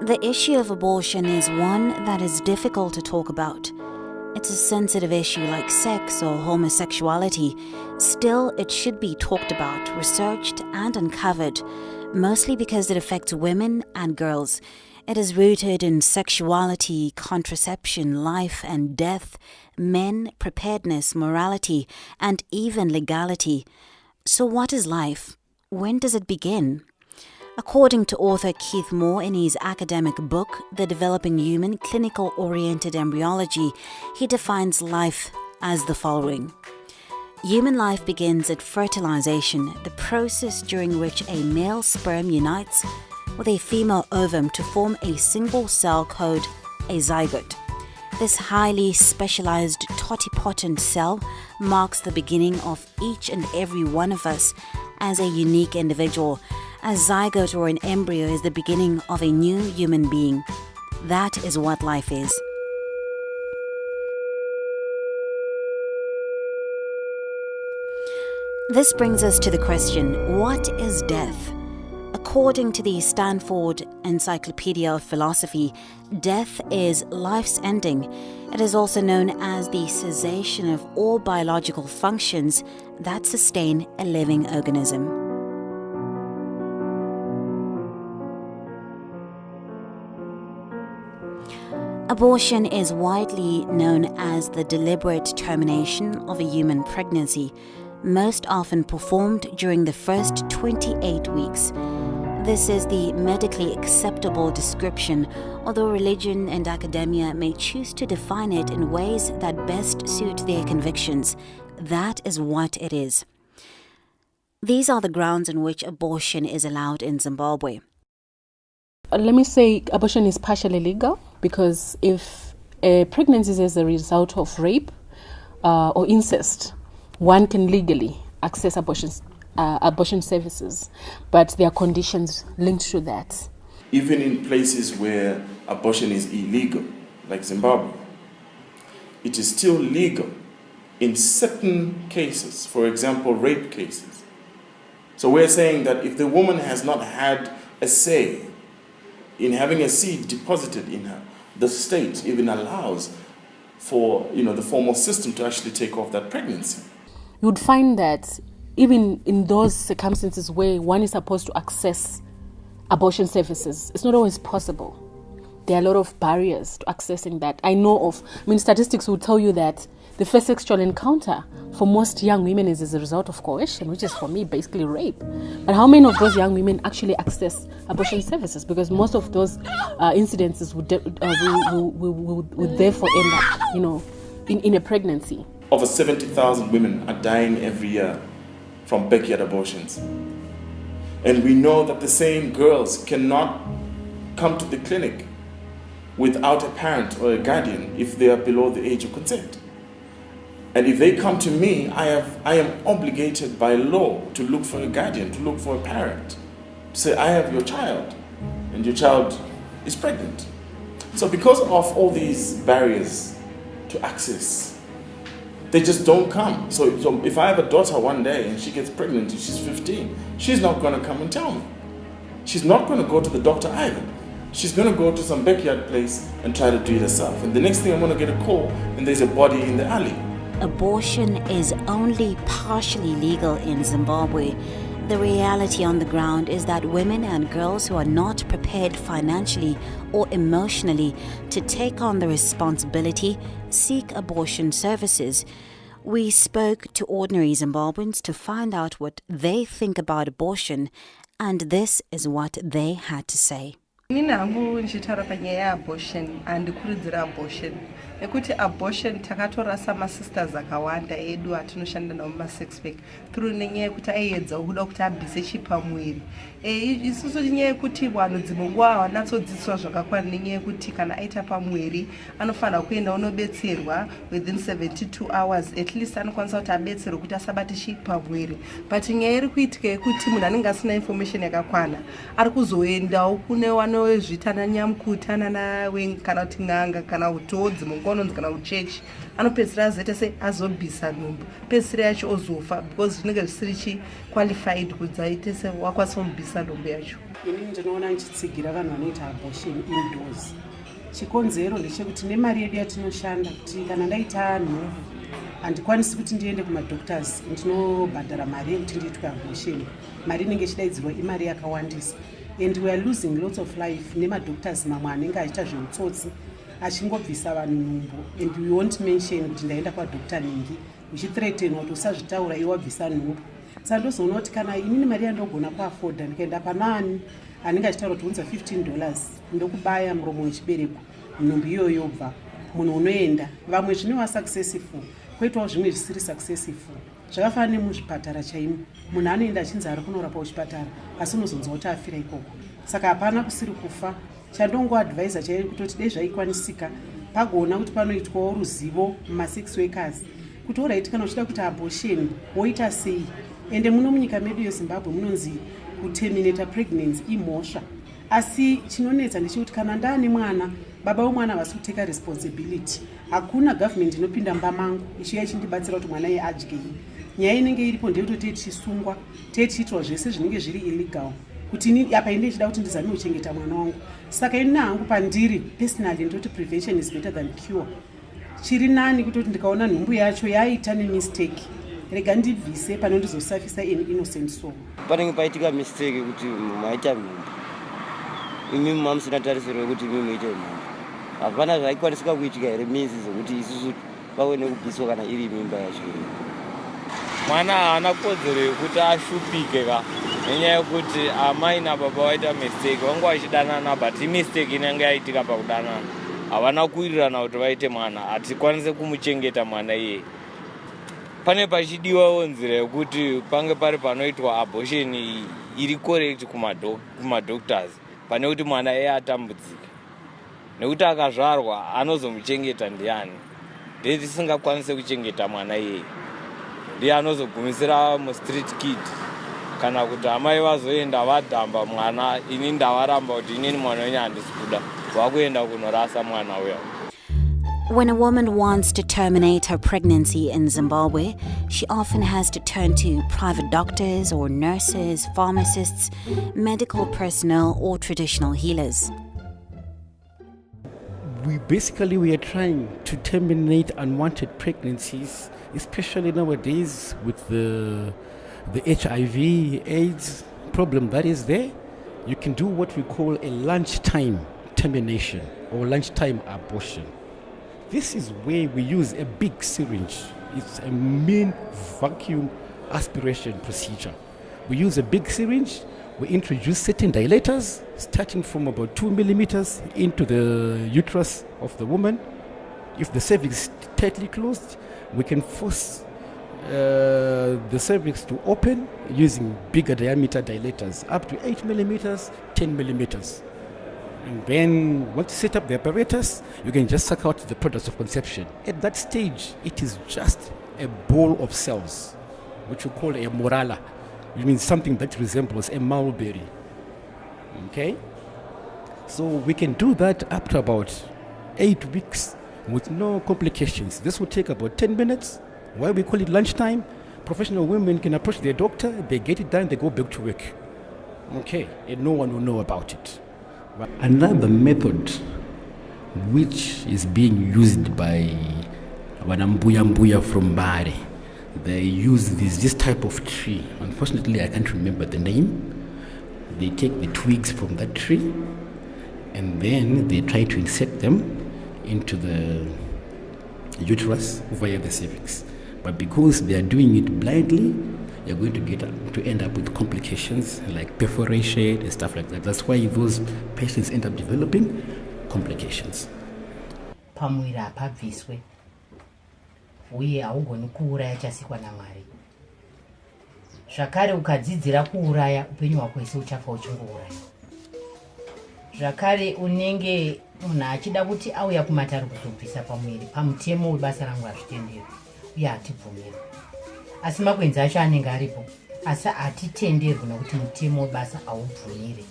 The issue of abortion is one that is difficult to talk about. It's a sensitive issue like sex or homosexuality. Still, it should be talked about, researched and uncovered, mostly because it affects women and girls. It is rooted in sexuality, contraception, life and death, men, preparedness, morality, and even legality. So what is life? When does it begin? According to author Keith Moore in his academic book, The Developing Human Clinical-Oriented Embryology, he defines life as the following. Human life begins at fertilization, the process during which a male sperm unites with a female ovum to form a single cell called a zygote. This highly specialized totipotent cell marks the beginning of each and every one of us as a unique individual. A zygote or an embryo is the beginning of a new human being. That is what life is. This brings us to the question, what is death? According to the Stanford Encyclopedia of Philosophy, death is life's ending. It is also known as the cessation of all biological functions that sustain a living organism. Abortion is widely known as the deliberate termination of a human pregnancy, most often performed during the first 28 weeks. This is the medically acceptable description, although religion and academia may choose to define it in ways that best suit their convictions. That is what it is. These are the grounds on which abortion is allowed in Zimbabwe. Let me say abortion is partially legal because if a pregnancy is as a result of rape or incest, one can legally access abortion services, but there are conditions linked to that. Even in places where abortion is illegal, like Zimbabwe, it is still legal in certain cases, for example, rape cases. So we're saying that if the woman has not had a say in having a seed deposited in her, the state even allows for the formal system to actually take off that pregnancy. You would find that even in those circumstances where one is supposed to access abortion services, it's not always possible. There are a lot of barriers to accessing that. Statistics will tell you that the first sexual encounter for most young women is as a result of coercion, which is for me basically rape. But how many of those young women actually access abortion services? Because most of those incidences would therefore end up, in a pregnancy. Over 70,000 women are dying every year from backyard abortions. And we know that the same girls cannot come to the clinic without a parent or a guardian if they are below the age of consent. And if they come to me, I am obligated by law to look for a guardian, to look for a parent, to say, I have your child, and your child is pregnant. So because of all these barriers to access, they just don't come. So if I have a daughter one day and she gets pregnant and she's 15, she's not going to come and tell me. She's not going to go to the doctor either. She's going to go to some backyard place and try to do it herself. And the next thing I'm going to get a call and there's a body in the alley. Abortion is only partially legal in Zimbabwe. The reality on the ground is that women and girls who are not prepared financially or emotionally to take on the responsibility seek abortion services. We spoke to ordinary Zimbabweans to find out what they think about abortion, and this is what they had to say. Abortion and abortion. Nekuti abortion takatorasa masisters akawanda edu atinoshanda nawo ma6 pack through nenyaya yekuti aiyedza kuda kuti abvise chipamwiri. Isusu nyaya yekuti vanhu dzimwe vanatsodzidziswa zvakakwana nenyaya yekuti kana aita pamwiri anofanira kuenda unobetserwa within 72 hours at least anokwanisa kuti abetserwe kuti asabate chipamwiri. But nyaya iri kuitika yekuti munhu anenge asina information yakakwana ari kuzoendawo kune vanozvitana nyamukuta kana kuti n'anga kana utodzi kwaunonzi kana kuchechi anopedzisira azoita se azobvisa nhumbu pedzisira yacho ozofa because zvinenge zvisiri chiqualified kuti aite se wakwanisa kumubvisa nhumbu yacho. Ini ndinoona ndichitsigira vanhu vanoita abortion indoors. Chikonzero ndechekuti nemari yedu yatinoshanda kuti kana ndaita nhumbu handikwanisi kuti ndiende kumadoctors ndinobhadhara mari yekuti ndiitwe abortion. Mari inenge ichidaidzirwa imari yakawandisa and we are losing lots of life. Nemadoctors mamwe anenge achiita zveutsotsi achingobvisa vanhu nhumbu and we won't mention kuti ndaenda kwadoctor ningi uchithreatenwa kuti usazvitaura iwe wabvisa nhumbu. Saka ndozoona kuti kana inini mari yandogona kuafoda ndikaenda panani anenge achitaura kuti unza $15 ndokubaya muromo wechibereko nhumbu iyoyo yobva munhu unoenda. Vamwe zvinowa successful kwoitawo zvimwe zvisiri successful. Zvakafanana nemuzvipatara chaimo munhu anoenda achinzi ari kunorapa kuchipatara asi unozonzwa kuti afira ikoko. Saka hapana kusiri kufa. Chandongoadvisa chaiyo kutoti dei zvaikwanisika pagoona kuti panoitwawo ruzivo muma6 workers kuti oraiti kana uchida kuita abortion woita sei. Ende muno munyika medu yeZimbabwe munonzi kuterminata pregnancy imhosva. Asi chinonetsa ndechekuti kana ndaane mwana baba womwana vasi kuteka responsibility hakuna government inopinda mumba mangu ichiuya ichindibatsira kuti mwana iye adyei. Nyaya inenge iripo ndeyekuti teichisungwa teichiitwa zvese zvinenge zviri illegal kuti ini apa ine ichida kuti ndizame kuchengeta mwana wangu. Saka ini hangu pandiri personally ndoti prevention is better than cure. Chiri nani kutoti ndikaona nhumbu yacho yaita nemistake rega ndibvise pano ndizosafisa innocent soul. Panenge paitika mistake kuti maita nhumbu imi mamusina tarisiro kuti imi muite nhumbu hapana zvaikwanisika kuitika here minzi zvokuti isusu pave nekubviswa kana iri mimba yacho. Mwana haana kodzero yekuti ashupike ka nenyaya yekuti amai nababa waita mistake vange vachidanana but imistake inenge yaitika pakudanana havana kuwirirana kuti vaite mwana hatikwanise kumuchengeta mwana iye. Pane pachidiwawo nzira yekuti pange pari panoitwa abortion iri correct kumadoctors pane kuti mwana iye atambudzika nekuti akazvarwa anozomuchengeta ndiani. Ndee tisingakwanise kuchengeta mwana iye ndiye anozogumisira mustreet kid kana kuti amai vazoenda vadhamba mwana ini ndavaramba kuti inini mwana wenyu handisi kuda vakuenda kunorasa mwana uya. When a woman wants to terminate her pregnancy in Zimbabwe, she often has to turn to private doctors or nurses, pharmacists, medical personnel, or traditional healers. We are trying to terminate unwanted pregnancies, especially nowadays with the HIV/AIDS problem that is there. You can do what we call a lunchtime termination or lunchtime abortion. This is where we use a big syringe. It's a mean vacuum aspiration procedure. We use a big syringe. We introduce certain dilators starting from about 2 millimeters into the uterus of the woman. If the cervix is tightly closed, we can force the cervix to open using bigger diameter dilators up to 8 millimeters, 10 millimeters. And then once you set up the apparatus, you can just suck out the products of conception. At that stage, it is just a ball of cells, which we call a morala. It means something that resembles a mulberry. Okay? So we can do that up to about 8 weeks with no complications. This will take about 10 minutes. Why we call it lunchtime? Professional women can approach their doctor, they get it done, they go back to work. Okay? And no one will know about it. Another method which is being used by Wanambuya from Bari, they use this type of tree. Unfortunately, I can't remember the name. They take the twigs from that tree and then they try to insert them into the uterus via the cervix. But because they are doing it blindly, you're going to end up with complications like perforation and stuff like that. That's why those patients end up developing complications. Pamwiri hapabviswe uye haugoni kuuraya chasikwa naMwari. Zvakare ukadzidzira kuuraya upenyu hwako hwese uchafa uchingouraya. Zvakare unenge munhu achida kuti auya kumatare kuzobvisa pamwiri pamutemo webasa rangu hazvitenderi uye hatibvumirwi. Asi makwenzi acho anenge aripo asi hatitenderwi nokuti mutemo webasa haubvumiri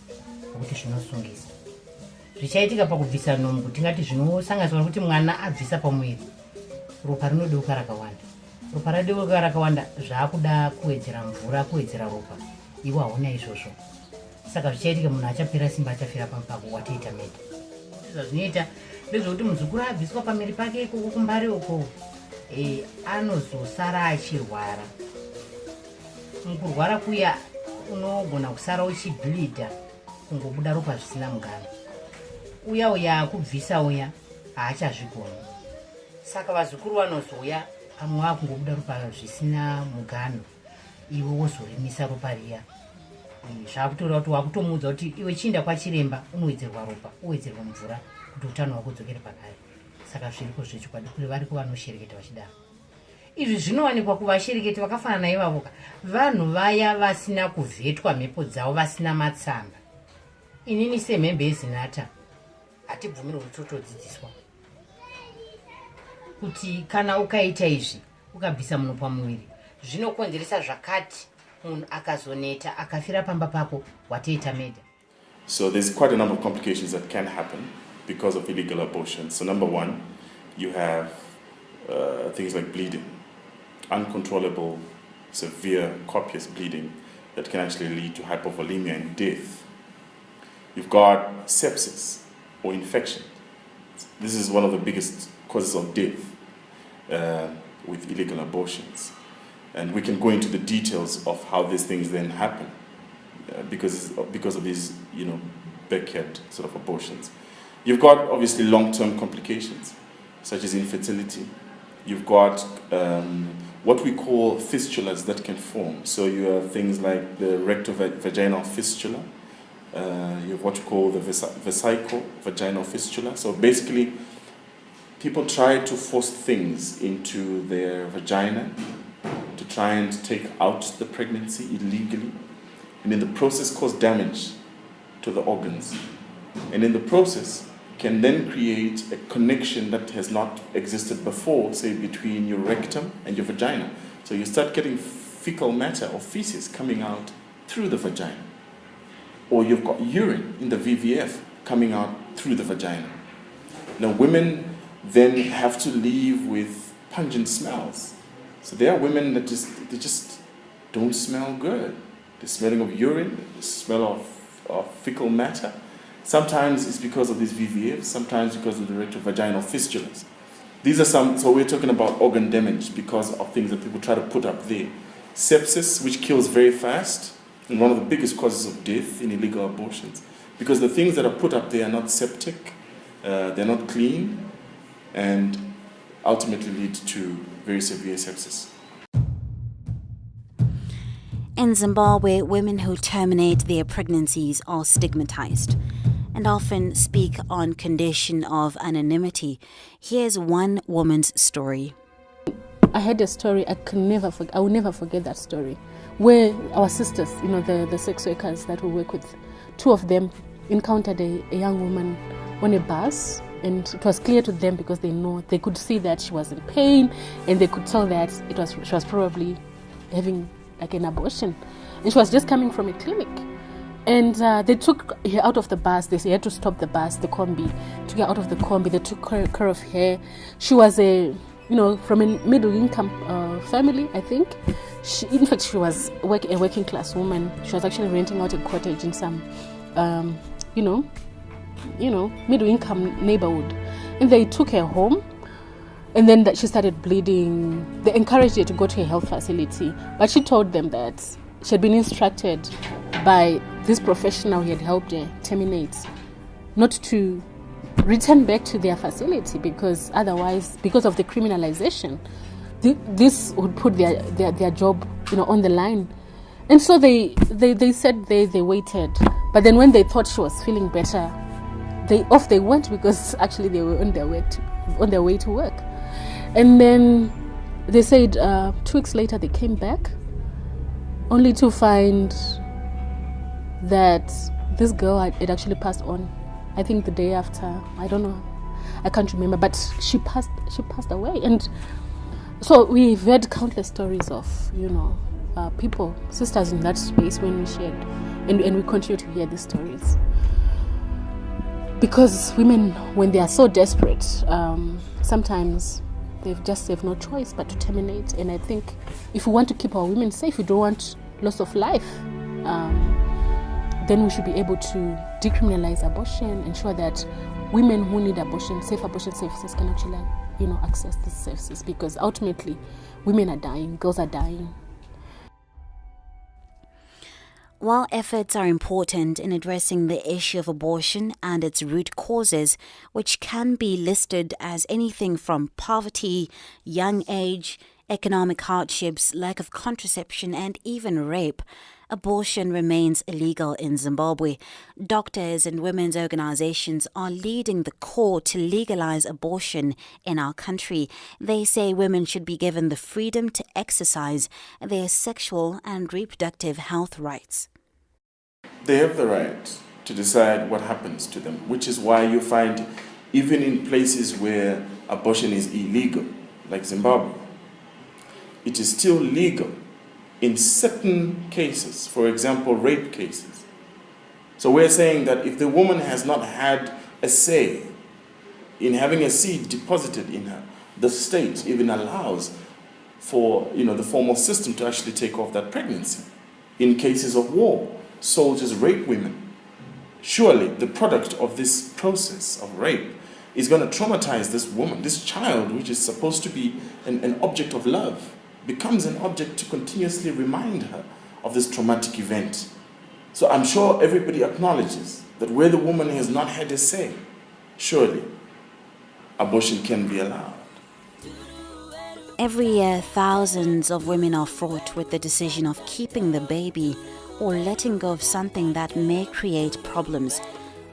nokuti zvinosungisa. zvichaitika pakubvisa nhumbu tingati zvinosanganiswa kuti mwana abvisa pamuviri ropa rinodeuka rakawanda. Ropa radeuka rakawanda zvaakuda kuwedzera mvura, kuwedzera ropa. Iwo hauna izvozvo. Saka zvichaitika munhu achapera simba, achafira pako watoita medha. Zvazvinoita ndezvokuti muzukuru abviswa pamiri pake ikoko kumbare uko anozosara achirwara. Mukurwara kuya unogona kusara uchibhilidha, kungobuda ropa zvisina mugano. Uya kubvisa uya haachazvigoni. Saka vazukuru vanozouya pamwe vakungobuda ropa zvisina mugano, iwe wozorimisa ropa riya. Zvakutora kuti wakutomuudza kuti iwe chienda kwachiremba unowedzerwa ropa, uwedzerwa mvura kuti utano hwako udzokere pakare. Saka zviriko zvechokwadi kuri variko vanoshereketa vachidaro. Izvi zvinowanikwa kuvashereketi vakafanana ivavo, vanhu vaya vasina kuvhetwa mhepo dzavo, vasina matsamba. Inini semhembe yezinata hatibvumirwi kuti totodzidziswa kuti kana ukaita izvi, ukabvisa munhu pamuviri, zvinokonzeresa zvakati, munhu akazoneta akafira pamba pako watoita medha. So there's quite a number of complications that can happen because of illegal abortion. So number one, you have things like bleeding, uncontrollable, severe, copious bleeding that can actually lead to hypovolemia and death. You've got sepsis or infection. This is one of the biggest causes of death with illegal abortions. And we can go into the details of how these things then happen because of these, backyard sort of abortions. You've got obviously long-term complications such as infertility. You've got what we call fistulas that can form. So you have things like the rectovaginal fistula. You have what you call the vesico-vaginal fistula. So basically, people try to force things into their vagina to try and take out the pregnancy illegally, and in the process cause damage to the organs. And in the process can then create a connection that has not existed before, say between your rectum and your vagina. So you start getting fecal matter or feces coming out through the vagina. Or you've got urine in the VVF coming out through the vagina. Now women then have to live with pungent smells. So there are women that just don't smell good. The smelling of urine, the smell of fecal matter. Sometimes it's because of these VVFs, sometimes because of the rectovaginal fistulas. These are so we're talking about organ damage because of things that people try to put up there. Sepsis, which kills very fast, and one of the biggest causes of death in illegal abortions. Because the things that are put up there are not septic, they're not clean, and ultimately lead to very severe sepsis. In Zimbabwe, women who terminate their pregnancies are stigmatized and often speak on condition of anonymity. Here's one woman's story. I heard a story I will never forget that story, where our sisters, the sex workers that we work with, two of them encountered a young woman on a bus, and it was clear to them because they could see that she was in pain, and they could tell that she was probably having like an abortion, and she was just coming from a clinic. And they took her out of the bus. They had to stop the bus, the combi, took her out of the combi. They took care of her. She was from a middle-income family, I think. In fact, she was a working class woman. She was actually renting out a cottage in some, middle-income neighborhood. And they took her home, and then she started bleeding. They encouraged her to go to a health facility, but she told them that she had been instructed by this professional who had helped her terminate, not to return back to their facility, because otherwise, because of the criminalization, this would put their job on the line. And so they said they waited, but then when they thought she was feeling better, they went, because actually they were on their way to work. And then they said 2 weeks later they came back, only to find that this girl had actually passed on. I think the day after, I don't know, I can't remember, but she passed away. And so we've heard countless stories of people, sisters in that space when we shared, and we continue to hear these stories. Because women, when they are so desperate, sometimes they have no choice but to terminate. And I think if we want to keep our women safe, we don't want loss of life, then we should be able to decriminalize abortion, ensure that women who need abortion, safe abortion services can actually, access these services, because ultimately women are dying, girls are dying. While efforts are important in addressing the issue of abortion and its root causes, which can be listed as anything from poverty, young age, economic hardships, lack of contraception, and even rape, abortion remains illegal in Zimbabwe. Doctors and women's organizations are leading the call to legalize abortion in our country. They say women should be given the freedom to exercise their sexual and reproductive health rights. They have the right to decide what happens to them, which is why you find even in places where abortion is illegal, like Zimbabwe, it is still legal in certain cases, for example, rape cases. So we're saying that if the woman has not had a say in having a seed deposited in her, the state even allows for the formal system to actually take off that pregnancy. In cases of war, soldiers rape women. Surely the product of this process of rape is going to traumatize this woman. This child, which is supposed to be an object of love, becomes an object to continuously remind her of this traumatic event. So I'm sure everybody acknowledges that where the woman has not had a say, surely abortion can be allowed. Every year, thousands of women are fraught with the decision of keeping the baby or letting go of something that may create problems.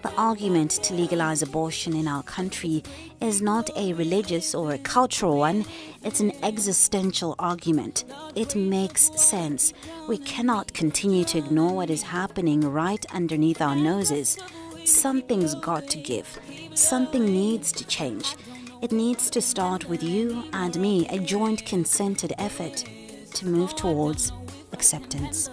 The argument to legalize abortion in our country is not a religious or a cultural one, it's an existential argument. It makes sense. We cannot continue to ignore what is happening right underneath our noses. Something's got to give. Something needs to change. It needs to start with you and me, a joint consented effort to move towards acceptance.